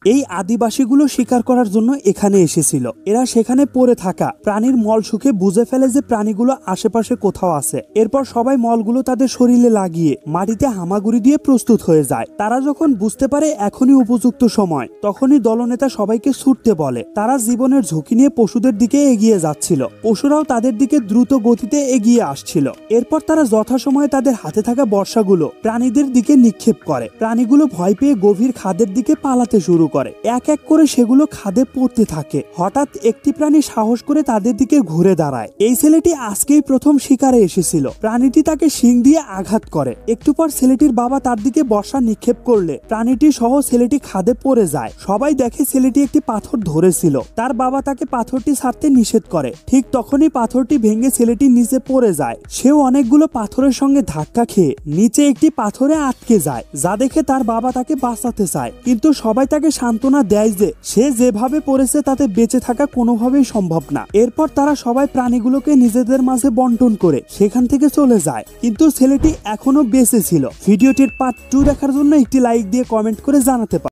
এই আদিবাসীগুলো শিকার করার জন্য এখানে এসেছিল। এরা সেখানে পড়ে থাকা প্রাণীর মল শুকে বুঝে ফেলে যে প্রাণীগুলো আশেপাশে কোথাও আছে। এরপর সবাই মলগুলো তাদের শরীরে লাগিয়ে মাটিতে হামাগুড়ি দিয়ে প্রস্তুত হয়ে যায়। তারা যখন বুঝতে পারে এখনই উপযুক্ত সময়, তখনই দলনেতা সবাইকে ছুটতে বলে। তারা জীবনের ঝুঁকি নিয়ে পশুদের দিকে এগিয়ে যাচ্ছিল। পশুরাও তাদের দিকে দ্রুত গতিতে এগিয়ে আসছিল। এরপর তারা যথাসময়ে তাদের হাতে থাকা বর্ষাগুলো প্রাণীদের দিকে নিক্ষেপ করে। প্রাণীগুলো ভয় পেয়ে গভীর খাদের দিকে পালাতে শুরু করে। এক এক করে সেগুলো খাদে পড়তে থাকে। হঠাৎ একটি প্রাণী সাহস করে তাদের দিকে ঘুরে দাঁড়ায়। এই ছেলেটি আজকেই প্রথম শিকারে এসেছিল। প্রাণীটি তাকে শিং দিয়ে আঘাত করে। একটু পর ছেলেটির বাবা তার দিকে বর্ষা নিক্ষেপ করলে প্রাণীটি সহ ছেলেটি খাদে পড়ে যায়। সবাই দেখে ছেলেটি একটি পাথর ধরেছিল। তার বাবা তাকে পাথরটি ছাড়তে নিষেধ করে। ঠিক তখনই পাথরটি ভেঙে ছেলেটি নিচে পড়ে যায়। সেও অনেকগুলো পাথরের সঙ্গে ধাক্কা খেয়ে নিচে একটি পাথরে আটকে যায়, যা দেখে তার বাবা তাকে বাঁচাতে চায়। কিন্তু সবাই তাকে সান্ত্বনা দেয় যে সে যেভাবে পড়েছে তাতে বেঁচে থাকা কোনোভাবেই সম্ভব না। এরপর তারা সবাই প্রাণীগুলোকে নিজেদের মাঝে বন্টন করে সেখান থেকে চলে যায়। কিন্তু ছেলেটি এখনো বেঁচে ছিল। ভিডিওটির পার্ট 2 দেখার জন্য একটি লাইক দিয়ে কমেন্ট করে জানাতে পারে।